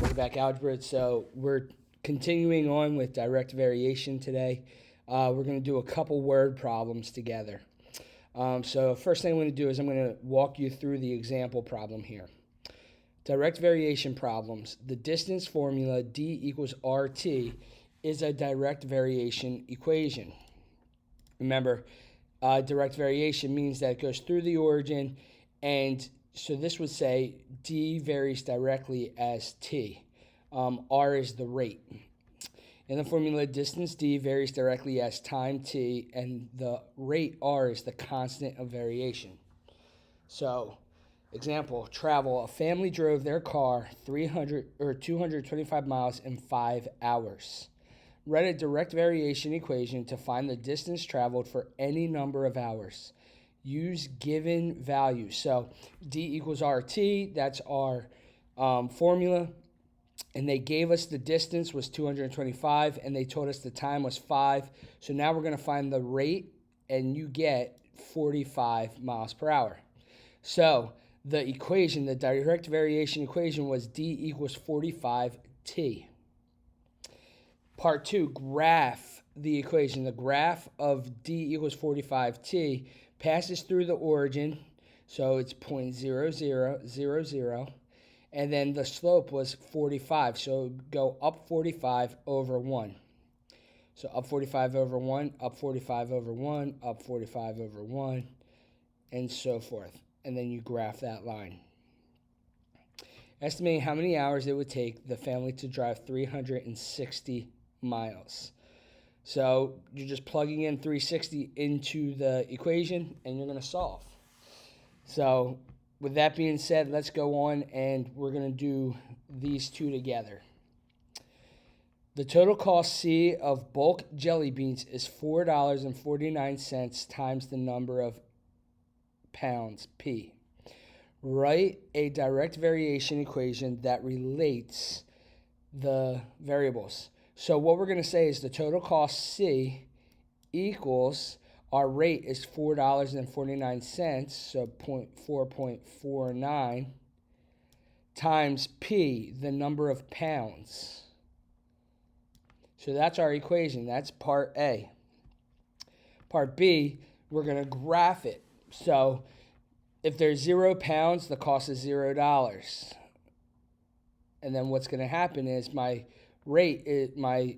Welcome back, Algebra. So we're continuing on with direct variation today. We're going to do a couple word problems together. So first thing I'm going to do is I'm going to walk you through the example problem here. Direct variation problems. The distance formula d equals rt is a direct variation equation. Remember, direct variation means that it goes through the origin, and so this would say d varies directly as t. R is the rate. In the formula, distance d varies directly as time t, and the rate r is the constant of variation. So, example, travel. A family drove their car 300 or 225 miles in 5 hours. Write a direct variation equation to find the distance traveled for any number of hours. Use given values. So d equals rt, that's our formula. And they gave us the distance was 225, and they told us the time was 5. So now we're going to find the rate, and you get 45 miles per hour. So the equation, the direct variation equation, was d equals 45t. Part 2, graph the equation. The graph of d equals 45t passes through the origin, so it's 0.0000, and then the slope was 45, so go up 45 over 1. So up 45 over 1, up 45 over 1, up 45 over 1, and so forth. And then you graph that line. Estimating how many hours it would take the family to drive 360 miles. So you're just plugging in 360 into the equation, and you're going to solve. So with that being said, let's go on, and we're going to do these two together. The total cost C of bulk jelly beans is $4.49 times the number of pounds, P. Write a direct variation equation that relates the variables. So what we're going to say is the total cost C equals, our rate is $4.49, so 4.49, times P, the number of pounds. So that's our equation. That's part A. Part B, we're going to graph it. So if there's 0 pounds, the cost is $0. And then what's going to happen is my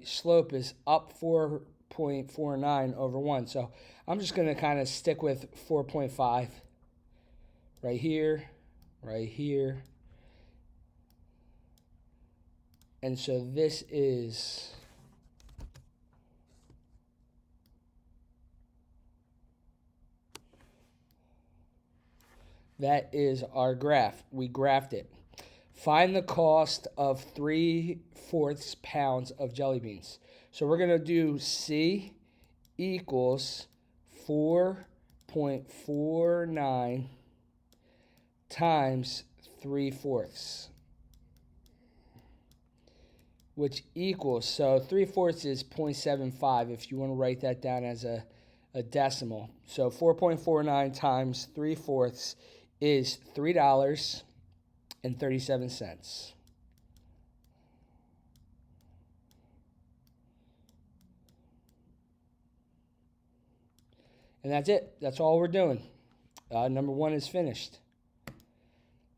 slope is up 4.49 over 1. So I'm just going to kind of stick with 4.5 right here, right here. And so this is our graph. We graphed it. Find the cost of 3/4 pounds of jelly beans. So we're going to do C equals 4.49 times 3/4, which equals, so 3/4 is 0.75 if you want to write that down as a decimal. So 4.49 times 3/4 is $3.37. And that's it. That's all we're doing. Number 1 is finished.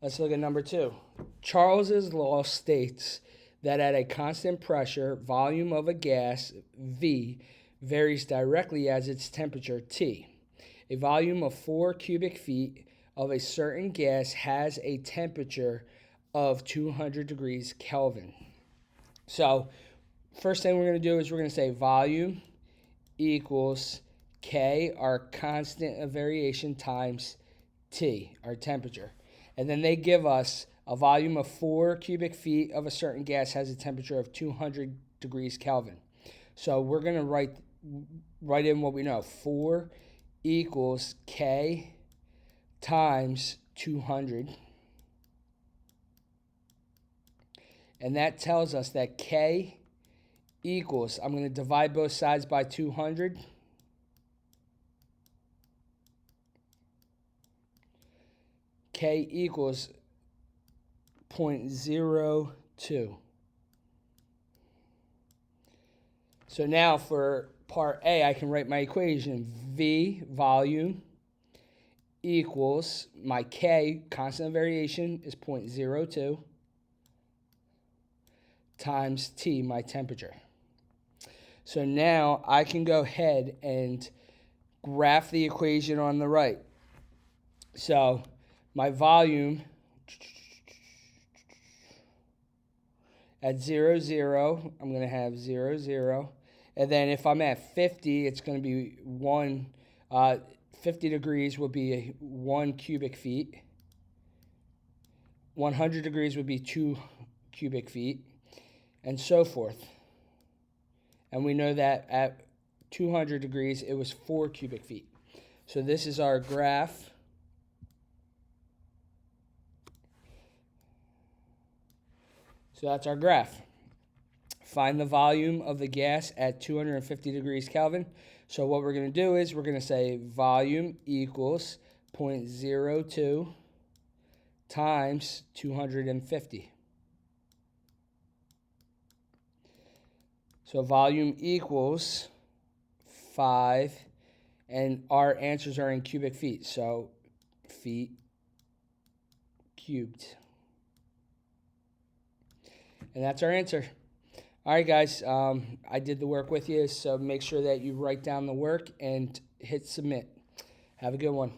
Let's look at number 2. Charles's law states that at a constant pressure, volume of a gas, V, varies directly as its temperature, T. A volume of 4 cubic feet of a certain gas has a temperature of 200 degrees Kelvin. So first thing we're going to do is we're going to say volume equals K, our constant of variation, times T, our temperature. And then they give us a volume of 4 cubic feet of a certain gas has a temperature of 200 degrees Kelvin. So we're going to write in what we know. 4 equals K times 200. And that tells us that K equals, I'm going to divide both sides by 200. K equals 0.0 2. So now for part A, I can write my equation. V, volume, equals my K, constant of variation, is 0.02, times T, my temperature. So now I can go ahead and graph the equation on the right. So my volume at 0, 0, I'm going to have 0, 0. And then if I'm at 50, it's going to be 50 degrees will be 1 cubic feet. 100 degrees would be 2 cubic feet, and so forth. And we know that at 200 degrees, it was 4 cubic feet. So this is our graph. So that's our graph. Find the volume of the gas at 250 degrees Kelvin. So what we're going to do is we're going to say volume equals 0.02 times 250. So volume equals 5, and our answers are in cubic feet, so feet cubed. And that's our answer. All right, guys, I did the work with you, so make sure that you write down the work and hit submit. Have a good one.